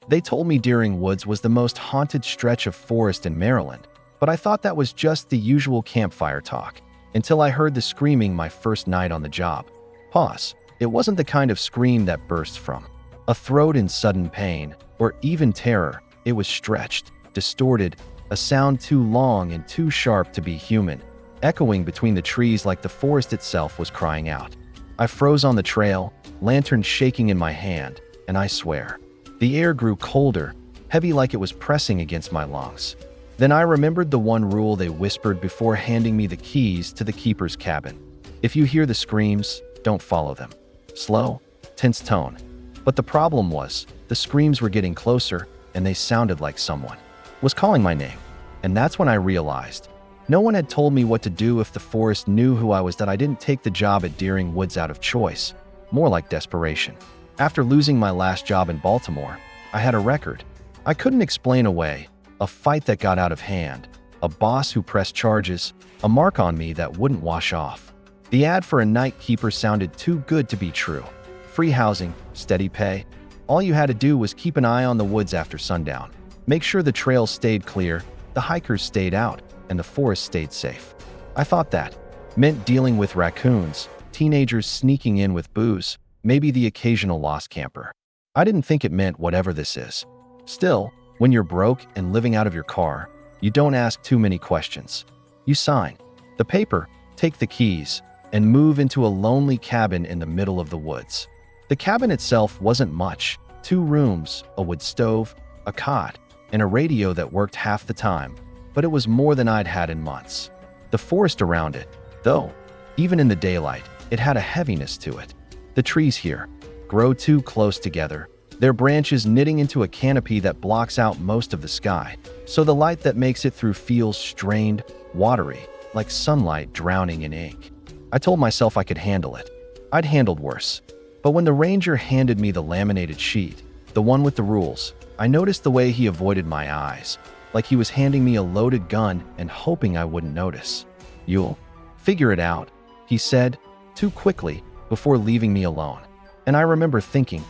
They told me Deering Woods was the most haunted stretch of forest in Maryland, but I thought that was just the usual campfire talk, until I heard the screaming my first night on the job. Pause. It wasn't the kind of scream that bursts from a throat in sudden pain, or even terror. It was stretched, distorted, a sound too long and too sharp to be human, echoing between the trees like the forest itself was crying out. I froze on the trail, lantern shaking in my hand, and I swear, the air grew colder, heavy like it was pressing against my lungs. Then I remembered the one rule they whispered before handing me the keys to the keeper's cabin. If you hear the screams, don't follow them. Slow, tense tone. But the problem was, the screams were getting closer, and they sounded like someone was calling my name. And that's when I realized, no one had told me what to do if the forest knew who I was, that I didn't take the job at Deering Woods out of choice, more like desperation. After losing my last job in Baltimore, I had a record I couldn't explain away, a fight that got out of hand, a boss who pressed charges, a mark on me that wouldn't wash off. The ad for a night keeper sounded too good to be true. Free housing, steady pay. All you had to do was keep an eye on the woods after sundown. Make sure the trails stayed clear, the hikers stayed out, and the forest stayed safe. I thought that meant dealing with raccoons, teenagers sneaking in with booze, maybe the occasional lost camper. I didn't think it meant whatever this is. Still, when you're broke and living out of your car, you don't ask too many questions. You sign the paper, take the keys, and move into a lonely cabin in the middle of the woods. The cabin itself wasn't much. 2 rooms, a wood stove, a cot, and a radio that worked half the time, but it was more than I'd had in months. The forest around it, though, even in the daylight, it had a heaviness to it. The trees here grow too close together, their branches knitting into a canopy that blocks out most of the sky, so the light that makes it through feels strained, watery, like sunlight drowning in ink. I told myself I could handle it. I'd handled worse. But when the ranger handed me the laminated sheet, the one with the rules, I noticed the way he avoided my eyes, like he was handing me a loaded gun and hoping I wouldn't notice. "You'll figure it out," he said, too quickly, before leaving me alone. And I remember thinking,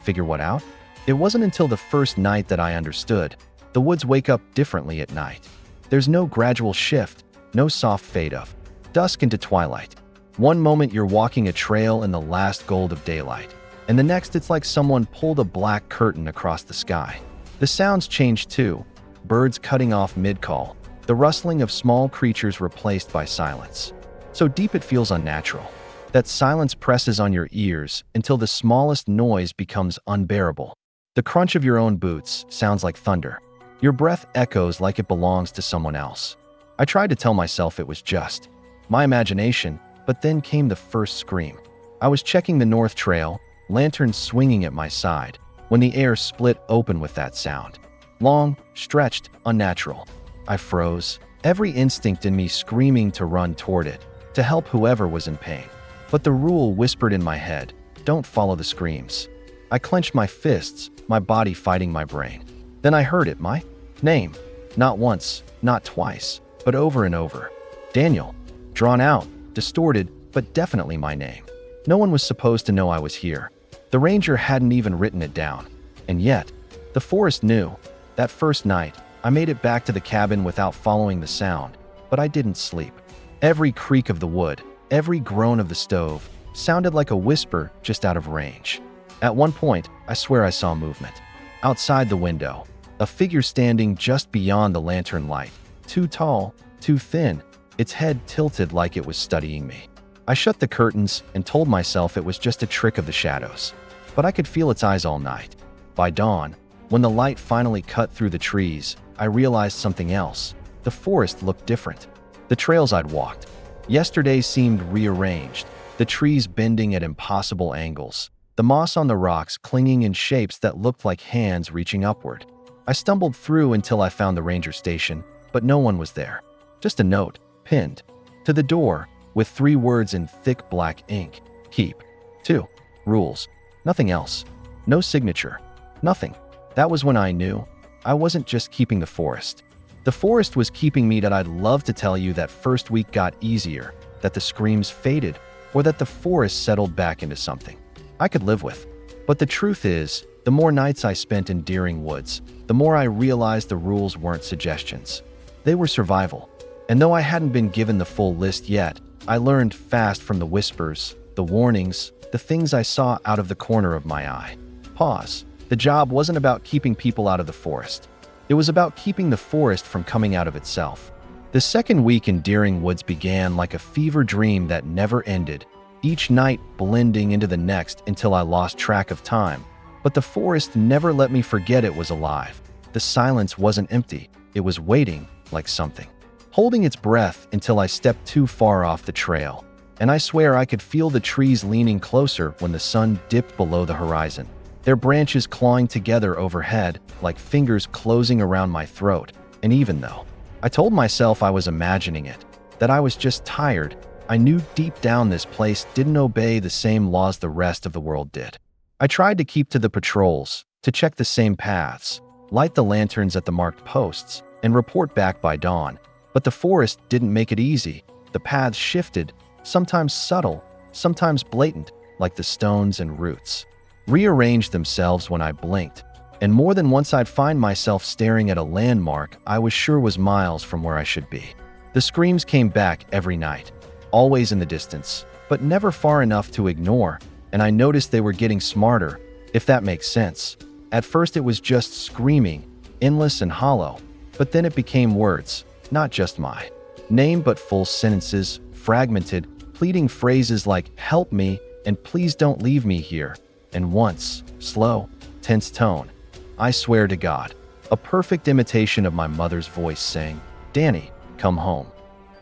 figure what out? It wasn't until the first night that I understood. The woods wake up differently at night. There's no gradual shift, no soft fade of dusk into twilight. One moment you're walking a trail in the last gold of daylight, and the next it's like someone pulled a black curtain across the sky. The sounds change too, birds cutting off mid-call, the rustling of small creatures replaced by silence. So deep it feels unnatural. That silence presses on your ears until the smallest noise becomes unbearable. The crunch of your own boots sounds like thunder. Your breath echoes like it belongs to someone else. I tried to tell myself it was just my imagination, but then came the first scream. I was checking the North Trail, lantern swinging at my side, when the air split open with that sound. Long, stretched, unnatural. I froze, every instinct in me screaming to run toward it, to help whoever was in pain. But the rule whispered in my head, don't follow the screams. I clenched my fists, my body fighting my brain. Then I heard it, my name. Not once, not twice, but over and over. Daniel. Drawn out, distorted, but definitely my name. No one was supposed to know I was here. The ranger hadn't even written it down. And yet, the forest knew. That first night, I made it back to the cabin without following the sound, but I didn't sleep. Every creak of the wood, every groan of the stove, sounded like a whisper just out of range. At one point, I swear I saw movement. Outside the window, a figure standing just beyond the lantern light. Too tall, too thin, its head tilted like it was studying me. I shut the curtains and told myself it was just a trick of the shadows. But I could feel its eyes all night. By dawn, when the light finally cut through the trees, I realized something else. The forest looked different. The trails I'd walked yesterday seemed rearranged, the trees bending at impossible angles, the moss on the rocks clinging in shapes that looked like hands reaching upward. I stumbled through until I found the ranger station, but no one was there. Just a note, pinned to the door, with 3 words in thick black ink. Keep. 2. Rules. Nothing else. No signature. Nothing. That was when I knew I wasn't just keeping the forest. The forest was keeping me. That I'd love to tell you that first week got easier, that the screams faded, or that the forest settled back into something I could live with. But the truth is, The more nights I spent in Deering Woods, the more I realized the rules weren't suggestions. They were survival. And though I hadn't been given the full list yet, I learned fast from the whispers, the warnings, the things I saw out of the corner of my eye. Pause. The job wasn't about keeping people out of the forest. It was about keeping the forest from coming out of itself. The second week in Deering Woods began like a fever dream that never ended, each night blending into the next until I lost track of time. But the forest never let me forget it was alive. The silence wasn't empty. It was waiting, like something, holding its breath until I stepped too far off the trail. And I swear I could feel the trees leaning closer when the sun dipped below the horizon, their branches clawing together overhead like fingers closing around my throat. And even though I told myself I was imagining it, that I was just tired, I knew deep down this place didn't obey the same laws the rest of the world did. I tried to keep to the patrols, to check the same paths, light the lanterns at the marked posts, and report back by dawn. But the forest didn't make it easy. The paths shifted, sometimes subtle, sometimes blatant, like the stones and roots rearranged themselves when I blinked. And more than once I'd find myself staring at a landmark I was sure was miles from where I should be. The screams came back every night, always in the distance, but never far enough to ignore, and I noticed they were getting smarter, if that makes sense. At first it was just screaming, endless and hollow, but then it became words, not just my name but full sentences, fragmented, pleading phrases like "help me" and "please don't leave me here," and once, slow, tense tone. I swear to God, a perfect imitation of my mother's voice saying, "Danny, come home."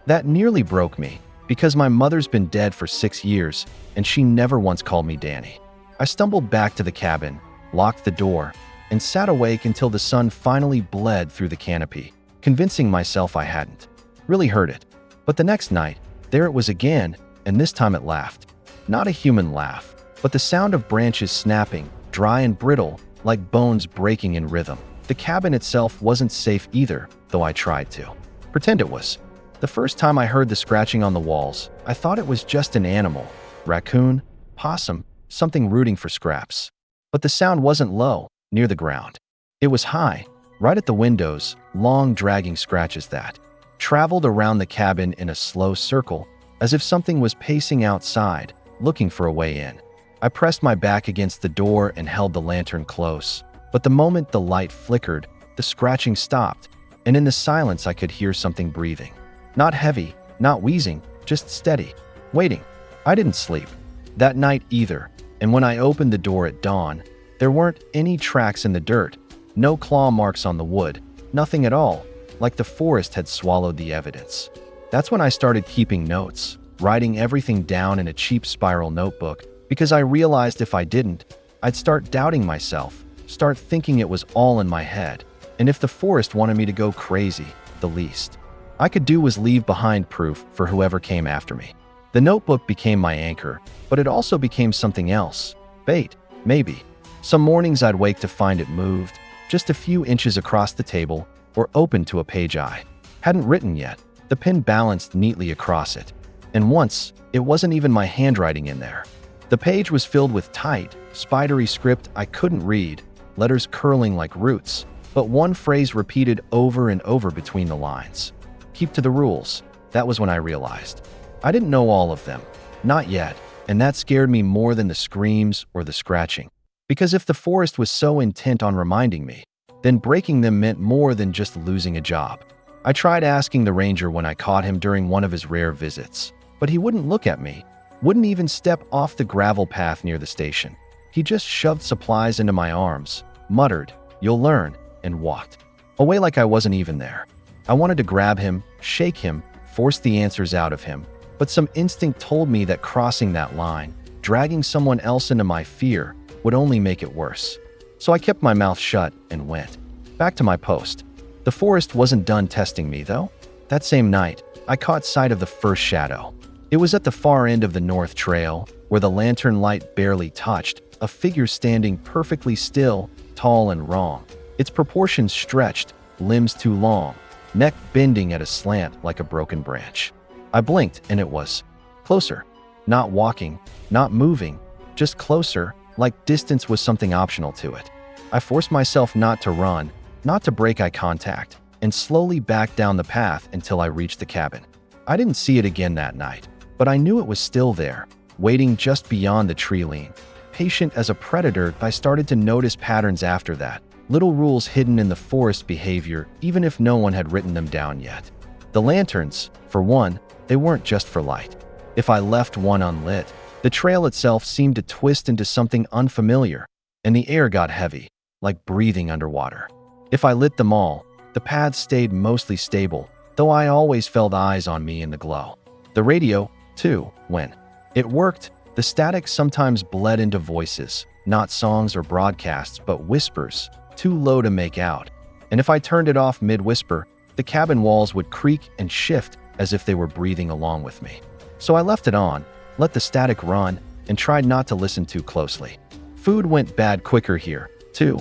That nearly broke me, because my mother's been dead for 6 years, and she never once called me Danny. I stumbled back to the cabin, locked the door, and sat awake until the sun finally bled through the canopy, convincing myself I hadn't really heard it. But the next night, there it was again, and this time it laughed. Not a human laugh, but the sound of branches snapping, dry and brittle, like bones breaking in rhythm. The cabin itself wasn't safe either, though I tried to pretend it was. The first time I heard the scratching on the walls, I thought it was just an animal, raccoon, possum, something rooting for scraps. But the sound wasn't low, near the ground. It was high, right at the windows, long dragging scratches that traveled around the cabin in a slow circle, as if something was pacing outside, looking for a way in. I pressed my back against the door and held the lantern close. But the moment the light flickered, the scratching stopped, and in the silence I could hear something breathing. Not heavy, not wheezing, just steady, waiting. I didn't sleep that night either, and when I opened the door at dawn, there weren't any tracks in the dirt, no claw marks on the wood, nothing at all, like the forest had swallowed the evidence. That's when I started keeping notes, writing everything down in a cheap spiral notebook, because I realized if I didn't, I'd start doubting myself, start thinking it was all in my head, and if the forest wanted me to go crazy, the least I could do was leave behind proof for whoever came after me. The notebook became my anchor, but it also became something else. Bait, maybe. Some mornings I'd wake to find it moved, just a few inches across the table, or open to a page I hadn't written yet, the pen balanced neatly across it. And once, it wasn't even my handwriting in there. The page was filled with tight, spidery script I couldn't read, letters curling like roots, but one phrase repeated over and over between the lines. Keep to the rules. That was when I realized. I didn't know all of them. Not yet. And that scared me more than the screams or the scratching. Because if the forest was so intent on reminding me, then breaking them meant more than just losing a job. I tried asking the ranger when I caught him during one of his rare visits, but he wouldn't look at me, wouldn't even step off the gravel path near the station. He just shoved supplies into my arms, muttered, "You'll learn," and walked away like I wasn't even there. I wanted to grab him, shake him, force the answers out of him, but some instinct told me that crossing that line, dragging someone else into my fear, would only make it worse. So I kept my mouth shut and went back to my post. The forest wasn't done testing me, though. That same night, I caught sight of the first shadow. It was at the far end of the north trail, where the lantern light barely touched, a figure standing perfectly still, tall and wrong. Its proportions stretched, limbs too long, neck bending at a slant like a broken branch. I blinked and it was closer. Not walking, not moving, just closer, like distance was something optional to it. I forced myself not to run, not to break eye contact, and slowly backed down the path until I reached the cabin. I didn't see it again that night, but I knew it was still there, waiting just beyond the tree line. Patient as a predator, I started to notice patterns after that, little rules hidden in the forest behavior, even if no one had written them down yet. The lanterns, for one, they weren't just for light. If I left one unlit, the trail itself seemed to twist into something unfamiliar, and the air got heavy, like breathing underwater. If I lit them all, the paths stayed mostly stable, though I always felt eyes on me in the glow. The radio, too, when it worked, the static sometimes bled into voices, not songs or broadcasts, but whispers, too low to make out. And if I turned it off mid-whisper, the cabin walls would creak and shift as if they were breathing along with me. So I left it on, let the static run, and tried not to listen too closely. Food went bad quicker here, too.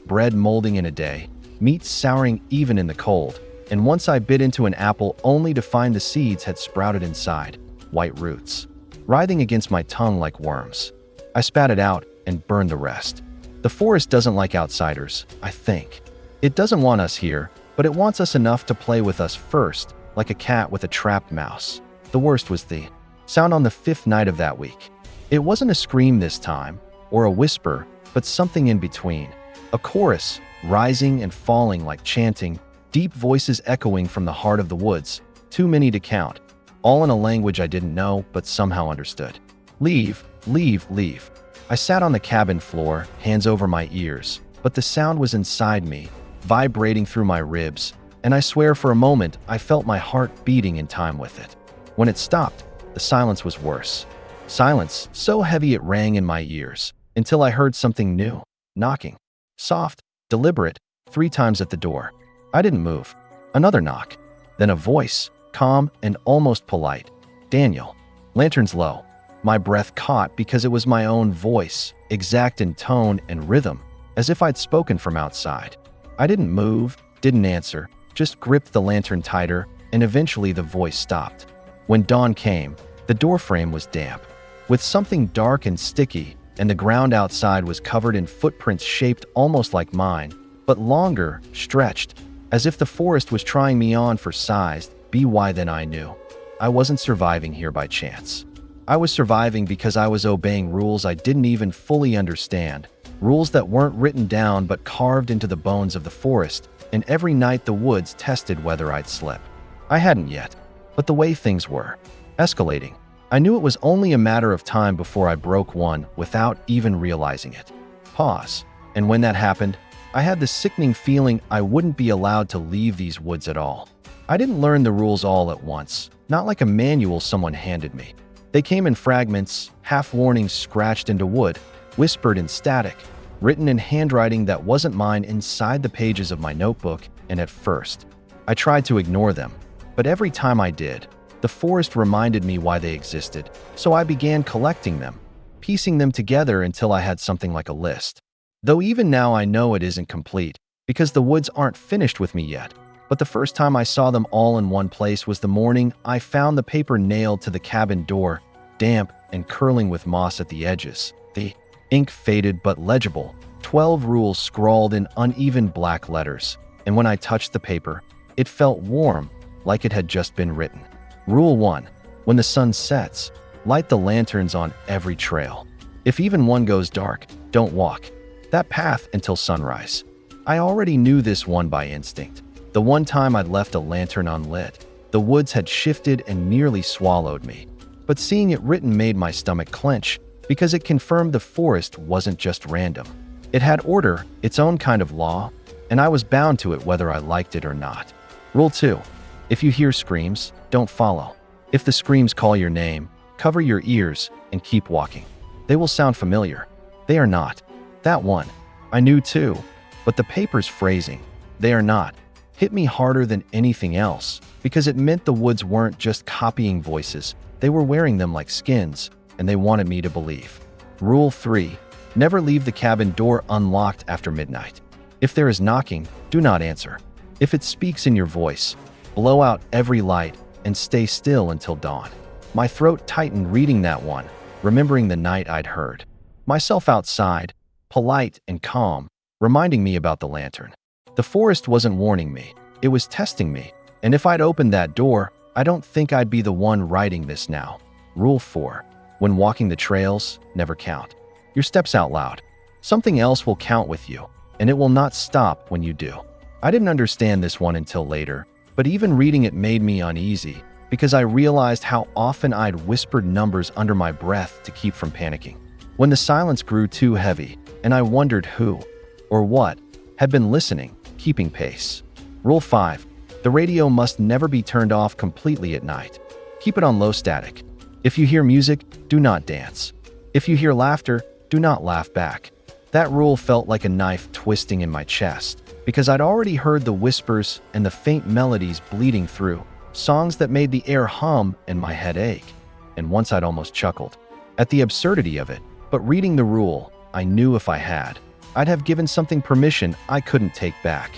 Bread molding in a day, meat souring even in the cold, and once I bit into an apple only to find the seeds had sprouted inside, white roots, writhing against my tongue like worms. I spat it out and burned the rest. The forest doesn't like outsiders, I think. It doesn't want us here, but it wants us enough to play with us first, like a cat with a trapped mouse. The worst was the sound on the 5th night of that week. It wasn't a scream this time, or a whisper, but something in between. A chorus, rising and falling like chanting, deep voices echoing from the heart of the woods, too many to count, all in a language I didn't know but somehow understood. Leave, leave, leave. I sat on the cabin floor, hands over my ears, but the sound was inside me, vibrating through my ribs, and I swear for a moment I felt my heart beating in time with it. When it stopped, the silence was worse. Silence so heavy it rang in my ears, until I heard something new, knocking. Soft, deliberate, 3 times at the door. I didn't move. Another knock. Then a voice, calm and almost polite. Daniel. Lanterns low. My breath caught because it was my own voice, exact in tone and rhythm, as if I'd spoken from outside. I didn't move, didn't answer, just gripped the lantern tighter, and eventually the voice stopped. When dawn came, the doorframe was damp, with something dark and sticky, and the ground outside was covered in footprints shaped almost like mine, but longer, stretched, as if the forest was trying me on for size. Then I knew. I wasn't surviving here by chance. I was surviving because I was obeying rules I didn't even fully understand, rules that weren't written down but carved into the bones of the forest, and every night the woods tested whether I'd slip. I hadn't yet, but the way things were, escalating, I knew it was only a matter of time before I broke one without even realizing it. Pause. And when that happened, I had the sickening feeling I wouldn't be allowed to leave these woods at all. I didn't learn the rules all at once, not like a manual someone handed me. They came in fragments, half warnings scratched into wood, whispered in static, written in handwriting that wasn't mine inside the pages of my notebook, and at first, I tried to ignore them. But every time I did, the forest reminded me why they existed, so I began collecting them, piecing them together until I had something like a list. Though even now I know it isn't complete, because the woods aren't finished with me yet. But the first time I saw them all in one place was the morning I found the paper nailed to the cabin door, damp and curling with moss at the edges. The ink faded but legible, 12 rules scrawled in uneven black letters, and when I touched the paper, it felt warm, like it had just been written. Rule 1. When the sun sets, light the lanterns on every trail. If even one goes dark, don't walk that path until sunrise. I already knew this one by instinct. The one time I'd left a lantern unlit, the woods had shifted and nearly swallowed me. But seeing it written made my stomach clench, because it confirmed the forest wasn't just random. It had order, its own kind of law, and I was bound to it whether I liked it or not. Rule 2. If you hear screams, don't follow. If the screams call your name, cover your ears and keep walking. They will sound familiar. They are not. That one. I knew too, but the paper's phrasing, they are not, hit me harder than anything else, because it meant the woods weren't just copying voices, they were wearing them like skins, and they wanted me to believe. Rule 3. Never leave the cabin door unlocked after midnight. If there is knocking, do not answer. If it speaks in your voice, blow out every light and stay still until dawn. My throat tightened reading that one, remembering the night I'd heard. Myself outside, polite and calm, reminding me about the lantern. The forest wasn't warning me, it was testing me, and if I'd opened that door, I don't think I'd be the one writing this now. Rule 4. When walking the trails, never count your steps out loud. Something else will count with you, and it will not stop when you do. I didn't understand this one until later, but even reading it made me uneasy because I realized how often I'd whispered numbers under my breath to keep from panicking. When the silence grew too heavy, and I wondered who, or what, had been listening, keeping pace. Rule 5. The radio must never be turned off completely at night. Keep it on low static. If you hear music, do not dance. If you hear laughter, do not laugh back. That rule felt like a knife twisting in my chest, because I'd already heard the whispers and the faint melodies bleeding through, songs that made the air hum and my head ache. And once I'd almost chuckled at the absurdity of it, but reading the rule, I knew if I had, I'd have given something permission I couldn't take back.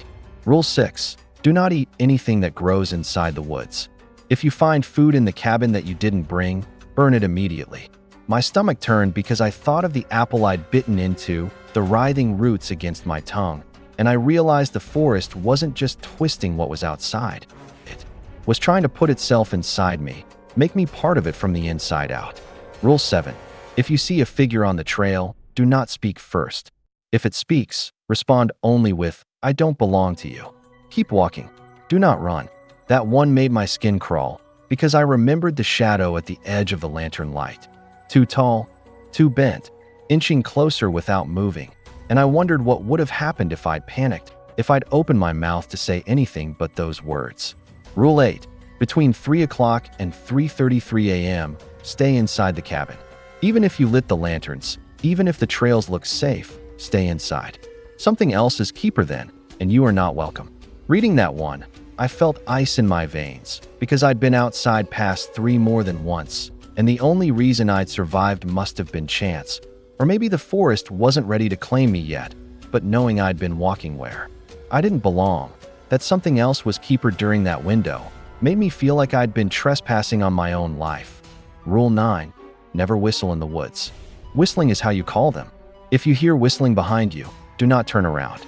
Rule 6. Do not eat anything that grows inside the woods. If you find food in the cabin that you didn't bring, burn it immediately. My stomach turned because I thought of the apple I'd bitten into, the writhing roots against my tongue, and I realized the forest wasn't just twisting what was outside. It was trying to put itself inside me, make me part of it from the inside out. Rule 7. If you see a figure on the trail, do not speak first. If it speaks, respond only with, "I don't belong to you." Keep walking. Do not run. That one made my skin crawl because I remembered the shadow at the edge of the lantern light. Too tall, too bent, inching closer without moving, and I wondered what would have happened if I'd panicked, if I'd opened my mouth to say anything but those words. Rule 8. Between 3 o'clock and 3:33 a.m., stay inside the cabin. Even if you lit the lanterns, even if the trails look safe, stay inside. Something else is keeper then, and you are not welcome. Reading that one, I felt ice in my veins because I'd been outside past 3 more than once, and the only reason I'd survived must have been chance. Or maybe the forest wasn't ready to claim me yet, but knowing I'd been walking where I didn't belong, that something else was keeper during that window, made me feel like I'd been trespassing on my own life. Rule 9. Never whistle in the woods. Whistling is how you call them. If you hear whistling behind you, do not turn around.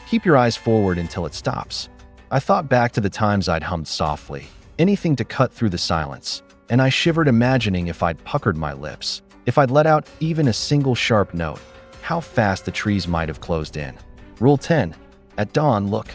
Keep your eyes forward until it stops. I thought back to the times I'd hummed softly, anything to cut through the silence, and I shivered imagining if I'd puckered my lips, if I'd let out even a single sharp note, how fast the trees might have closed in. Rule 10. At dawn, look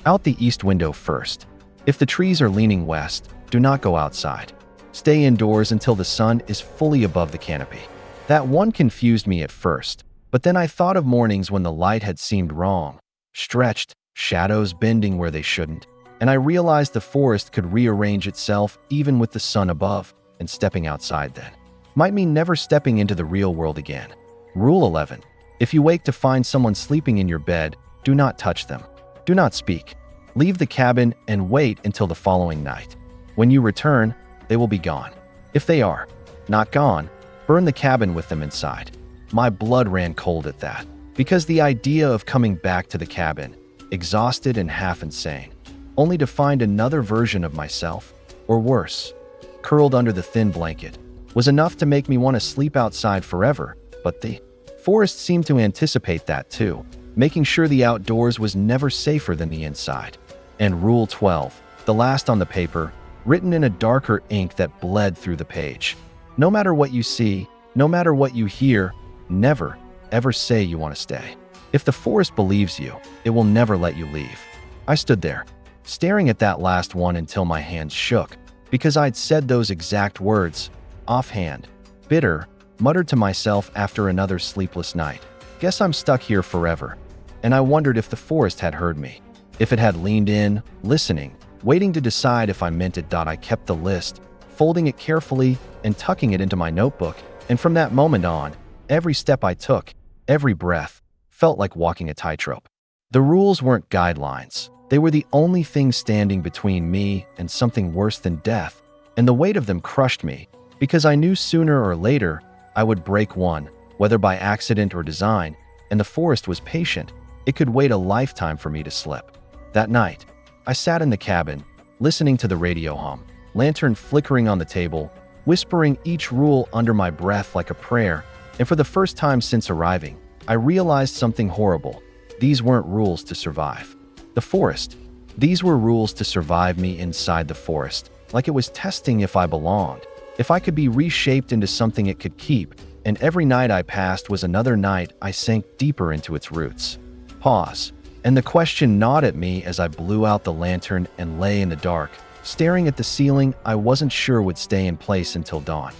out the east window first. If the trees are leaning west, do not go outside. Stay indoors until the sun is fully above the canopy. That one confused me at first, but then I thought of mornings when the light had seemed wrong, stretched, shadows bending where they shouldn't, and I realized the forest could rearrange itself even with the sun above, and stepping outside then might mean never stepping into the real world again. Rule 11. If you wake to find someone sleeping in your bed, do not touch them. Do not speak. Leave the cabin and wait until the following night. When you return, they will be gone. If they are not gone, burn the cabin with them inside. My blood ran cold at that, because the idea of coming back to the cabin, exhausted and half insane, only to find another version of myself, or worse, curled under the thin blanket, was enough to make me want to sleep outside forever. But the forest seemed to anticipate that too, making sure the outdoors was never safer than the inside. And Rule 12, the last on the paper, written in a darker ink that bled through the page. No matter what you see, no matter what you hear, never, ever say you want to stay. If the forest believes you, it will never let you leave. I stood there, staring at that last one until my hands shook, because I'd said those exact words, offhand, bitter, muttered to myself after another sleepless night. Guess I'm stuck here forever. And I wondered if the forest had heard me, if it had leaned in, listening, waiting to decide if I meant it. I kept the list, folding it carefully and tucking it into my notebook, and from that moment on, every step I took, every breath, felt like walking a tightrope. The rules weren't guidelines. They were the only thing standing between me and something worse than death, and the weight of them crushed me, because I knew sooner or later I would break one, whether by accident or design, and the forest was patient. It could wait a lifetime for me to slip. That night, I sat in the cabin, listening to the radio hum, lantern flickering on the table, whispering each rule under my breath like a prayer, And for the first time since arriving, I realized something horrible. These weren't rules to survive. The forest. These were rules to survive me inside the forest, like it was testing if I belonged, if I could be reshaped into something it could keep, and every night I passed was another night I sank deeper into its roots. Pause. And the question gnawed at me as I blew out the lantern and lay in the dark, staring at the ceiling I wasn't sure would stay in place until dawn.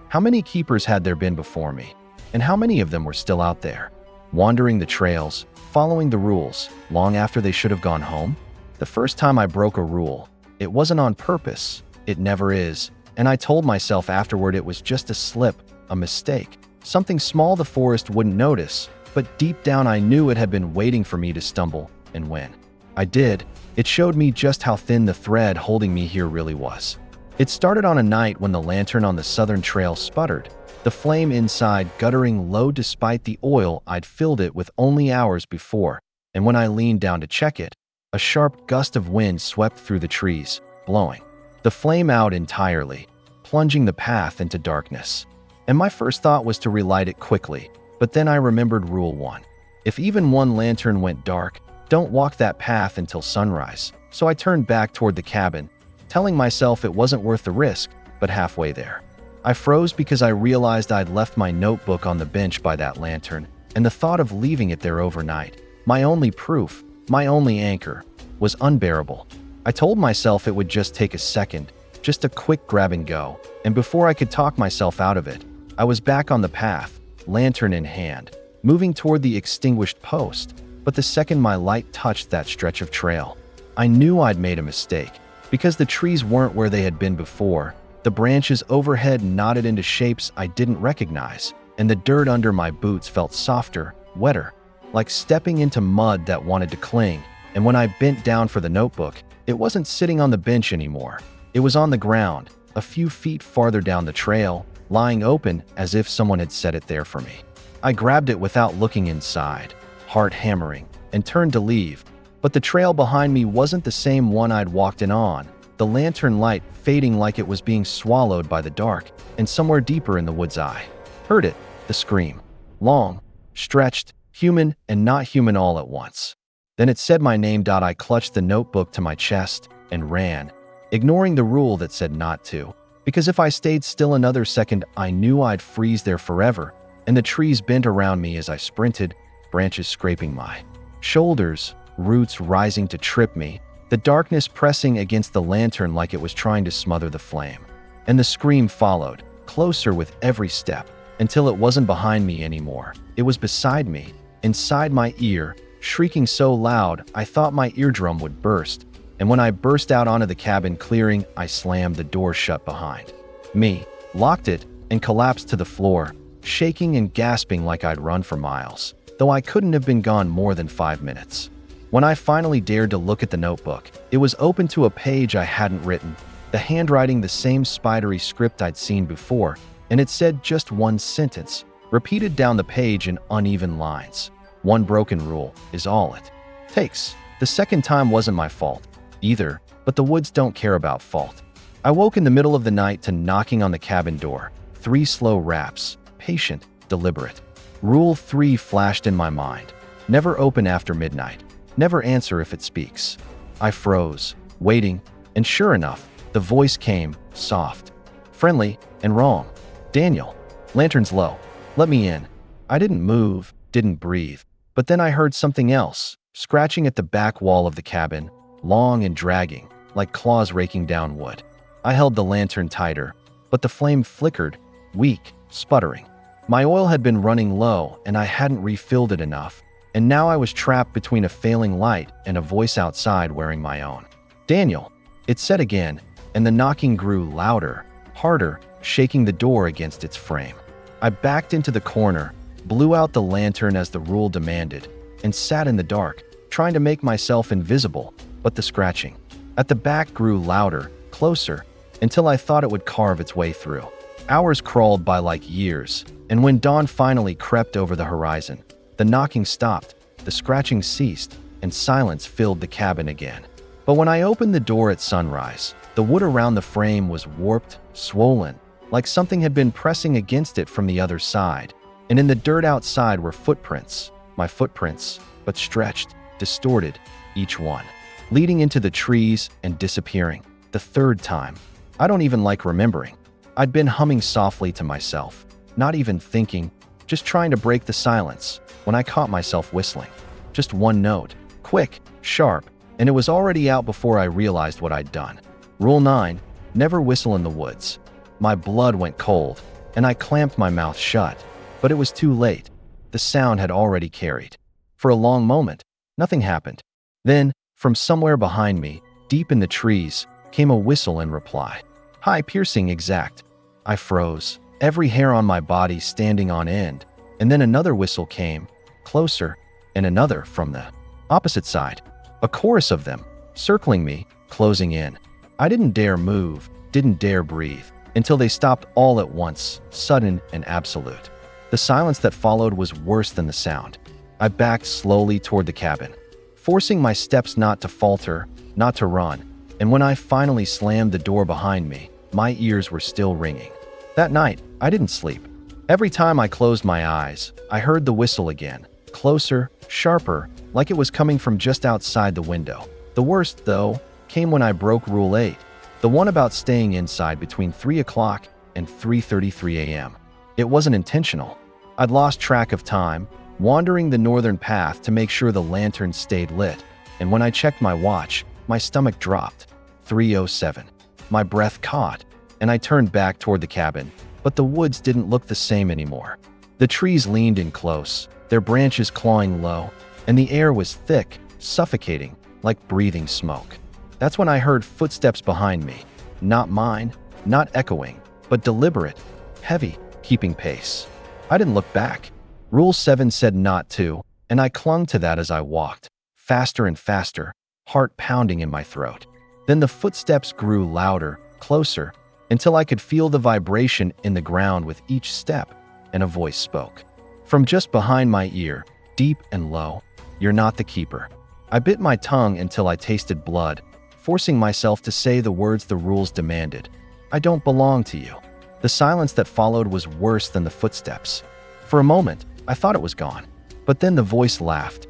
How many keepers had there been before me? And how many of them were still out there, wandering the trails, following the rules, long after they should have gone home? The first time I broke a rule, it wasn't on purpose. It never is. And I told myself afterward it was just a slip, a mistake, something small the forest wouldn't notice, but deep down I knew it had been waiting for me to stumble, and when I did, it showed me just how thin the thread holding me here really was. It started on a night when the lantern on the southern trail sputtered, the flame inside guttering low despite the oil I'd filled it with only hours before, and when I leaned down to check it, a sharp gust of wind swept through the trees, blowing the flame out entirely, plunging the path into darkness. And my first thought was to relight it quickly, but then I remembered Rule 1. If even one lantern went dark, don't walk that path until sunrise. So I turned back toward the cabin, telling myself it wasn't worth the risk, but halfway there, I froze because I realized I'd left my notebook on the bench by that lantern, and the thought of leaving it there overnight, my only proof, my only anchor, was unbearable. I told myself it would just take a second, just a quick grab and go, and before I could talk myself out of it, I was back on the path, lantern in hand, moving toward the extinguished post. But the second my light touched that stretch of trail, I knew I'd made a mistake, because the trees weren't where they had been before. The branches overhead knotted into shapes I didn't recognize, and the dirt under my boots felt softer, wetter, like stepping into mud that wanted to cling. And when I bent down for the notebook, it wasn't sitting on the bench anymore. It was on the ground, a few feet farther down the trail, lying open as if someone had set it there for me. I grabbed it without looking inside, heart hammering, and turned to leave. But the trail behind me wasn't the same one I'd walked in on, the lantern light fading like it was being swallowed by the dark, and somewhere deeper in the wood's eye. Heard it, the scream. Long, stretched, human and not human all at once. Then it said my name. I clutched the notebook to my chest and ran, ignoring the rule that said not to, because if I stayed still another second, I knew I'd freeze there forever, and the trees bent around me as I sprinted, branches scraping my shoulders, roots rising to trip me, the darkness pressing against the lantern like it was trying to smother the flame. And the scream followed, closer with every step, until it wasn't behind me anymore. It was beside me, inside my ear, shrieking so loud I thought my eardrum would burst. And when I burst out onto the cabin clearing, I slammed the door shut behind me, locked it, and collapsed to the floor, shaking and gasping like I'd run for miles, though I couldn't have been gone more than 5 minutes. When I finally dared to look at the notebook, it was open to a page I hadn't written, the handwriting the same spidery script I'd seen before, and it said just one sentence, repeated down the page in uneven lines. One broken rule is all it takes. The second time wasn't my fault either, but the woods don't care about fault. I woke in the middle of the night to knocking on the cabin door. 3 slow raps, patient, deliberate. Rule 3 flashed in my mind. Never open after midnight. Never answer if it speaks. I froze, waiting, and sure enough, the voice came, soft, friendly, and wrong. Daniel, lantern's low. Let me in. I didn't move, didn't breathe. But then I heard something else, scratching at the back wall of the cabin, long and dragging, like claws raking down wood. I held the lantern tighter, but the flame flickered, weak, sputtering. My oil had been running low, and I hadn't refilled it enough, and now I was trapped between a failing light and a voice outside wearing my own. Daniel, it said again, and the knocking grew louder, harder, shaking the door against its frame. I backed into the corner, blew out the lantern as the rule demanded, and sat in the dark, trying to make myself invisible, but the scratching at the back grew louder, closer, until I thought it would carve its way through. Hours crawled by like years, and when dawn finally crept over the horizon, the knocking stopped, the scratching ceased, and silence filled the cabin again. But when I opened the door at sunrise, the wood around the frame was warped, swollen, like something had been pressing against it from the other side, and in the dirt outside were footprints, my footprints, but stretched, distorted, each one, leading into the trees and disappearing. The third time. I don't even like remembering. I'd been humming softly to myself, not even thinking, just trying to break the silence, when I caught myself whistling. Just one note, quick, sharp, and it was already out before I realized what I'd done. Rule 9, never whistle in the woods. My blood went cold, and I clamped my mouth shut, but it was too late. The sound had already carried. For a long moment, nothing happened. Then, from somewhere behind me, deep in the trees, came a whistle in reply. High, piercing, exact. I froze, every hair on my body standing on end, and then another whistle came, closer, and another from the opposite side. A chorus of them, circling me, closing in. I didn't dare move, didn't dare breathe, until they stopped all at once, sudden and absolute. The silence that followed was worse than the sound. I backed slowly toward the cabin, forcing my steps not to falter, not to run, and when I finally slammed the door behind me, my ears were still ringing. That night, I didn't sleep. Every time I closed my eyes, I heard the whistle again, closer, sharper, like it was coming from just outside the window. The worst, though, came when I broke Rule 8, the one about staying inside between 3 o'clock and 3:33 a.m. It wasn't intentional. I'd lost track of time, wandering the northern path to make sure the lantern stayed lit, and when I checked my watch, my stomach dropped. 3:07. My breath caught, and I turned back toward the cabin, but the woods didn't look the same anymore. The trees leaned in close, their branches clawing low, and the air was thick, suffocating, like breathing smoke. That's when I heard footsteps behind me. Not mine, not echoing, but deliberate, heavy, keeping pace. I didn't look back. Rule 7 said not to, and I clung to that as I walked, faster and faster, heart pounding in my throat. Then the footsteps grew louder, closer, until I could feel the vibration in the ground with each step, and a voice spoke. From just behind my ear, deep and low, "You're not the keeper." I bit my tongue until I tasted blood, forcing myself to say the words the rules demanded. "I don't belong to you." The silence that followed was worse than the footsteps. For a moment, I thought it was gone. But then the voice laughed,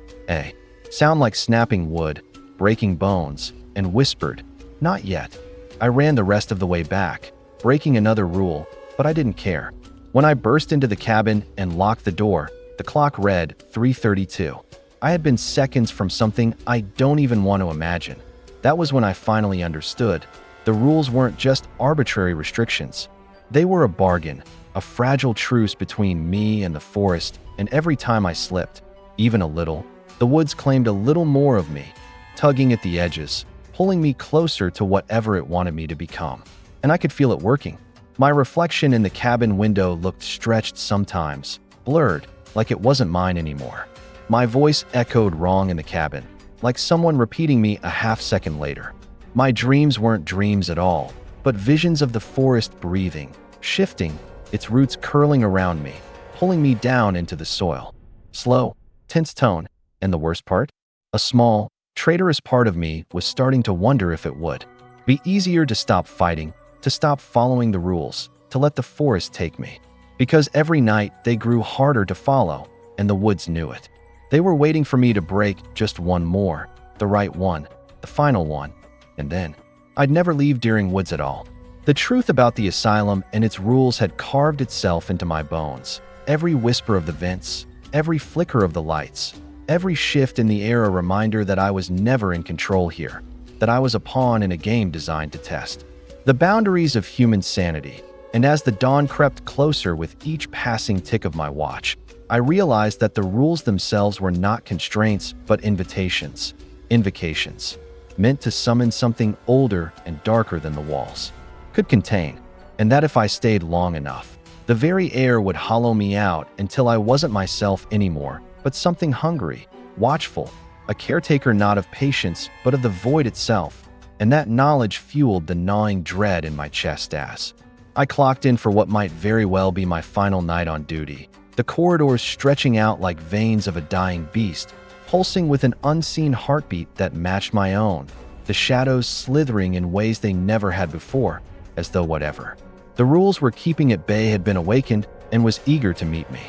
sound like snapping wood, breaking bones, and whispered, "Not yet." I ran the rest of the way back, breaking another rule, but I didn't care. When I burst into the cabin and locked the door, the clock read 3:32. I had been seconds from something I don't even want to imagine. That was when I finally understood. The rules weren't just arbitrary restrictions. They were a bargain, a fragile truce between me and the forest, and every time I slipped, even a little, the woods claimed a little more of me, tugging at the edges, pulling me closer to whatever it wanted me to become. And I could feel it working. My reflection in the cabin window looked stretched sometimes, blurred, like it wasn't mine anymore. My voice echoed wrong in the cabin, like someone repeating me a half-second later. My dreams weren't dreams at all, but visions of the forest breathing, shifting, its roots curling around me, pulling me down into the soil. Slow, tense tone, and the worst part? A small, traitorous part of me was starting to wonder if it would be easier to stop fighting, to stop following the rules, to let the forest take me. Because every night they grew harder to follow, and the woods knew it. They were waiting for me to break just one more, the right one, the final one, and then I'd never leave Deering Woods at all. The truth about the asylum and its rules had carved itself into my bones. Every whisper of the vents, every flicker of the lights, every shift in the air a reminder that I was never in control here, that I was a pawn in a game designed to test the boundaries of human sanity. And as the dawn crept closer with each passing tick of my watch, I realized that the rules themselves were not constraints but invitations, invocations, meant to summon something older and darker than the walls could contain, and that if I stayed long enough, the very air would hollow me out until I wasn't myself anymore, but something hungry, watchful, a caretaker not of patience but of the void itself, and that knowledge fueled the gnawing dread in my chest as I clocked in for what might very well be my final night on duty, the corridors stretching out like veins of a dying beast, pulsing with an unseen heartbeat that matched my own, the shadows slithering in ways they never had before, as though whatever the rules were keeping at bay had been awakened and was eager to meet me.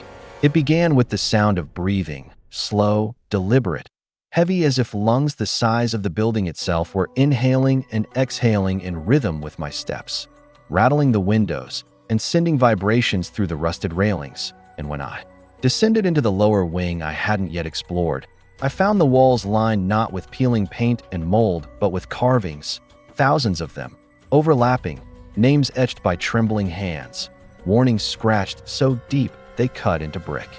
It began with the sound of breathing, slow, deliberate, heavy as if lungs the size of the building itself were inhaling and exhaling in rhythm with my steps, rattling the windows and sending vibrations through the rusted railings. And when I descended into the lower wing I hadn't yet explored, I found the walls lined not with peeling paint and mold, but with carvings, thousands of them, overlapping, names etched by trembling hands, warnings scratched so deep they cut into brick,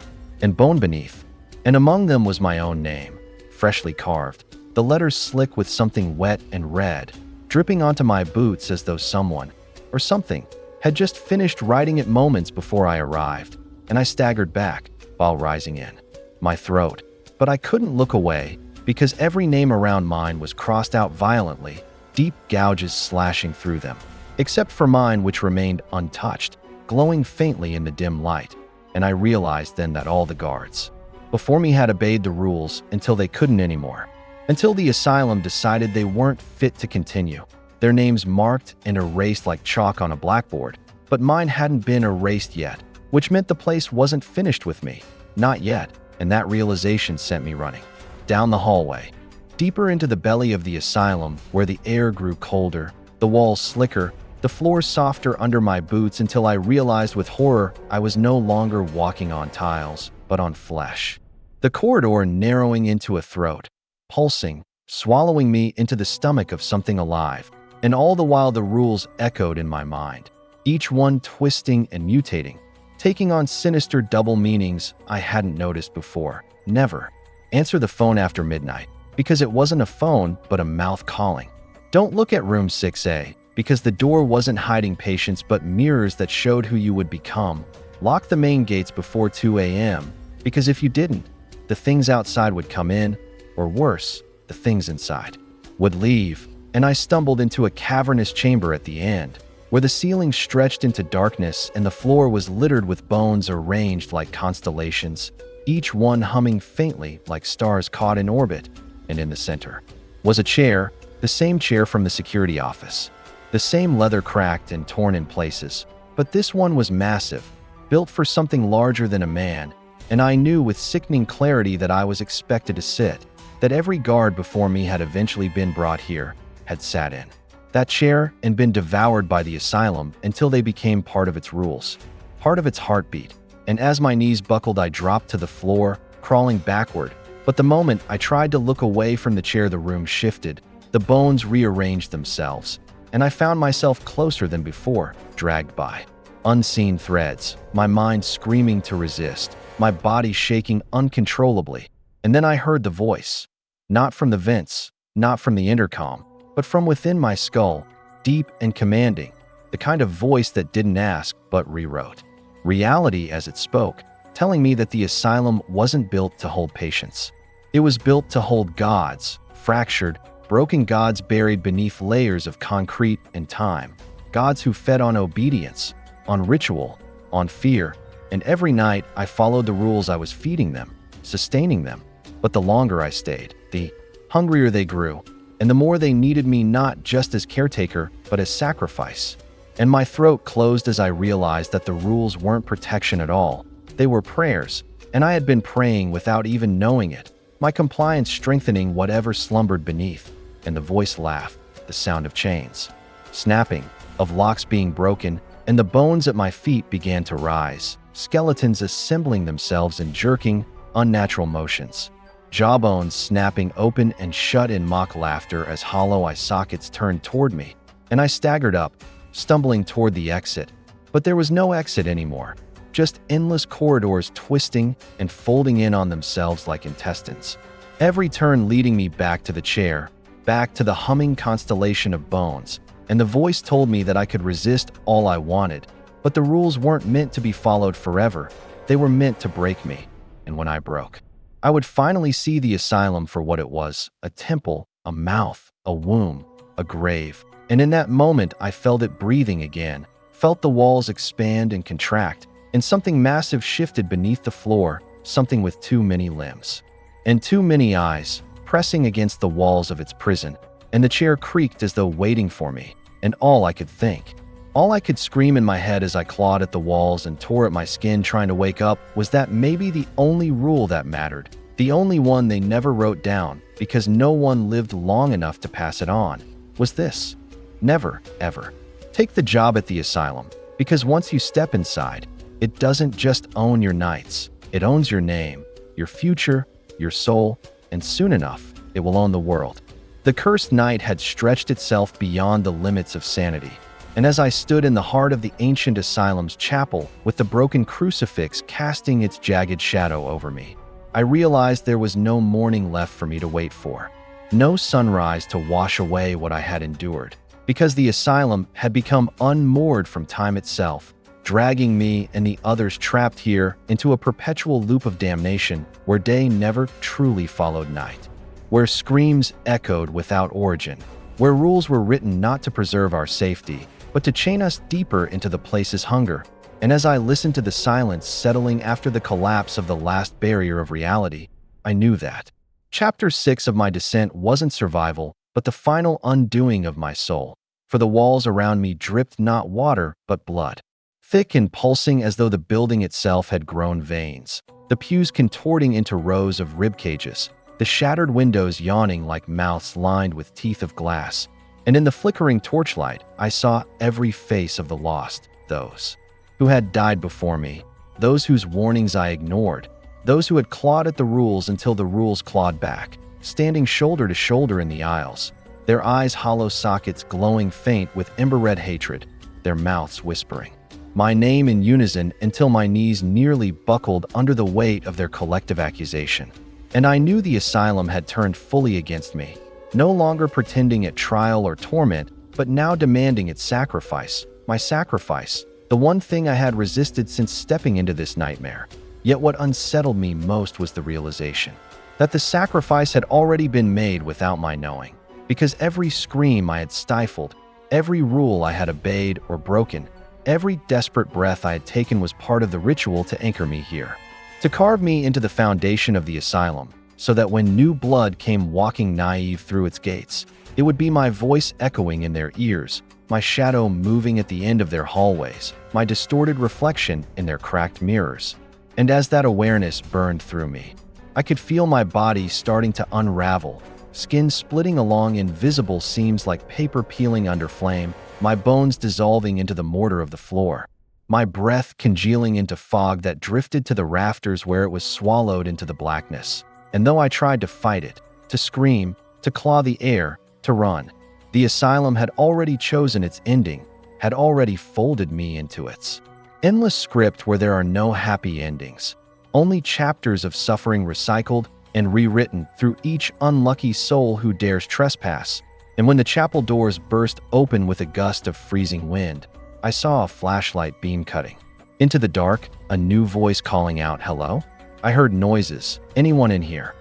and bone beneath. And among them was my own name, freshly carved, the letters slick with something wet and red, dripping onto my boots as though someone, or something, had just finished writing it moments before I arrived, and I staggered back while rising in my throat. But I couldn't look away because every name around mine was crossed out violently, deep gouges slashing through them, except for mine, which remained untouched, glowing faintly in the dim light. And I realized then that all the guards before me had obeyed the rules until they couldn't anymore, until the asylum decided they weren't fit to continue. Their names marked and erased like chalk on a blackboard, but mine hadn't been erased yet, which meant the place wasn't finished with me. Not yet. And that realization sent me running down the hallway, deeper into the belly of the asylum, where the air grew colder, the walls slicker, the floor softer under my boots, until I realized with horror I was no longer walking on tiles, but on flesh. The corridor narrowing into a throat, pulsing, swallowing me into the stomach of something alive, and all the while the rules echoed in my mind, each one twisting and mutating, taking on sinister double meanings I hadn't noticed before. Never answer the phone after midnight, because it wasn't a phone but a mouth calling. Don't look at room 6A, because the door wasn't hiding patients but mirrors that showed who you would become. Lock the main gates before 2 a.m., because if you didn't, the things outside would come in, or worse, the things inside would leave. And I stumbled into a cavernous chamber at the end, where the ceiling stretched into darkness and the floor was littered with bones arranged like constellations, each one humming faintly like stars caught in orbit. And in the center was a chair, the same chair from the security office, the same leather cracked and torn in places, but this one was massive, built for something larger than a man, and I knew with sickening clarity that I was expected to sit, that every guard before me had eventually been brought here, had sat in that chair and been devoured by the asylum until they became part of its rules, part of its heartbeat. And as my knees buckled, I dropped to the floor, crawling backward. But the moment I tried to look away from the chair, the room shifted, the bones rearranged themselves, and I found myself closer than before, dragged by unseen threads, my mind screaming to resist, my body shaking uncontrollably. And then I heard the voice, not from the vents, not from the intercom, but from within my skull, deep and commanding, the kind of voice that didn't ask but rewrote reality as it spoke, telling me that the asylum wasn't built to hold patients. It was built to hold gods, fractured, broken gods buried beneath layers of concrete and time, gods who fed on obedience, on ritual, on fear. And every night I followed the rules. I was feeding them, sustaining them. But the longer I stayed, the hungrier they grew, and the more they needed me, not just as caretaker, but as sacrifice. And my throat closed as I realized that the rules weren't protection at all. They were prayers, and I had been praying without even knowing it, my compliance strengthening whatever slumbered beneath. And the voice laughed, the sound of chains snapping, of locks being broken, and the bones at my feet began to rise, skeletons assembling themselves in jerking, unnatural motions. Jawbones snapping open and shut in mock laughter as hollow eye sockets turned toward me, and I staggered up, stumbling toward the exit. But there was no exit anymore, just endless corridors twisting and folding in on themselves like intestines, every turn leading me back to the chair, back to the humming constellation of bones. And the voice told me that I could resist all I wanted, but the rules weren't meant to be followed forever. They were meant to break me. And when I broke, I would finally see the asylum for what it was, a temple, a mouth, a womb, a grave. And in that moment, I felt it breathing again, felt the walls expand and contract, and something massive shifted beneath the floor, something with too many limbs and too many eyes, pressing against the walls of its prison. And the chair creaked as though waiting for me, and all I could think, All I could scream in my head as I clawed at the walls and tore at my skin trying to wake up was that maybe the only rule that mattered, the only one they never wrote down because no one lived long enough to pass it on, was this: never, ever take the job at the asylum, because once you step inside, it doesn't just own your nights, it owns your name, your future, your soul, and soon enough, it will own the world. The cursed night had stretched itself beyond the limits of sanity, and as I stood in the heart of the ancient asylum's chapel with the broken crucifix casting its jagged shadow over me, I realized there was no morning left for me to wait for, no sunrise to wash away what I had endured, because the asylum had become unmoored from time itself, dragging me and the others trapped here into a perpetual loop of damnation where day never truly followed night, where screams echoed without origin, where rules were written not to preserve our safety, but to chain us deeper into the place's hunger. And as I listened to the silence settling after the collapse of the last barrier of reality, I knew that Chapter 6 of my descent wasn't survival, but the final undoing of my soul, for the walls around me dripped not water, but blood, thick and pulsing as though the building itself had grown veins, the pews contorting into rows of rib cages, the shattered windows yawning like mouths lined with teeth of glass. And in the flickering torchlight, I saw every face of the lost, those who had died before me, those whose warnings I ignored, those who had clawed at the rules until the rules clawed back, standing shoulder to shoulder in the aisles, their eyes hollow sockets glowing faint with ember-red hatred, their mouths whispering my name in unison until my knees nearly buckled under the weight of their collective accusation. And I knew the asylum had turned fully against me, no longer pretending at trial or torment, but now demanding its sacrifice, my sacrifice, the one thing I had resisted since stepping into this nightmare. Yet what unsettled me most was the realization that the sacrifice had already been made without my knowing, because every scream I had stifled, every rule I had obeyed or broken, every desperate breath I had taken was part of the ritual to anchor me here, to carve me into the foundation of the asylum, so that when new blood came walking naive through its gates, it would be my voice echoing in their ears, my shadow moving at the end of their hallways, my distorted reflection in their cracked mirrors. And as that awareness burned through me, I could feel my body starting to unravel, skin splitting along invisible seams like paper peeling under flame, my bones dissolving into the mortar of the floor, my breath congealing into fog that drifted to the rafters where it was swallowed into the blackness. And though I tried to fight it, to scream, to claw the air, to run, the asylum had already chosen its ending, had already folded me into its endless script where there are no happy endings, only chapters of suffering recycled and rewritten through each unlucky soul who dares trespass. And when the chapel doors burst open with a gust of freezing wind, I saw a flashlight beam cutting into the dark, a new voice calling out, "Hello?" I heard noises, "Anyone in here?"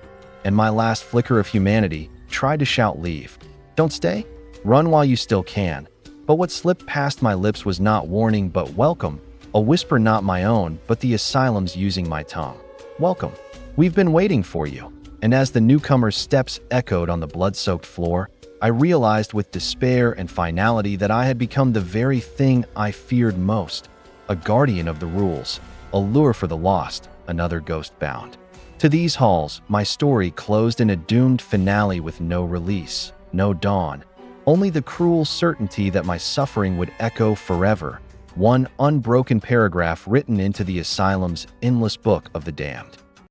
And my last flicker of humanity tried to shout, "Leave. Don't stay. Run while you still can." But what slipped past my lips was not warning but welcome, a whisper not my own, but the asylum's using my tongue. "Welcome. We've been waiting for you." And as the newcomer's steps echoed on the blood-soaked floor, I realized with despair and finality that I had become the very thing I feared most, a guardian of the rules, a lure for the lost, another ghost bound to these halls. My story closed in a doomed finale with no release, no dawn, only the cruel certainty that my suffering would echo forever, one unbroken paragraph written into the asylum's endless book of the damned.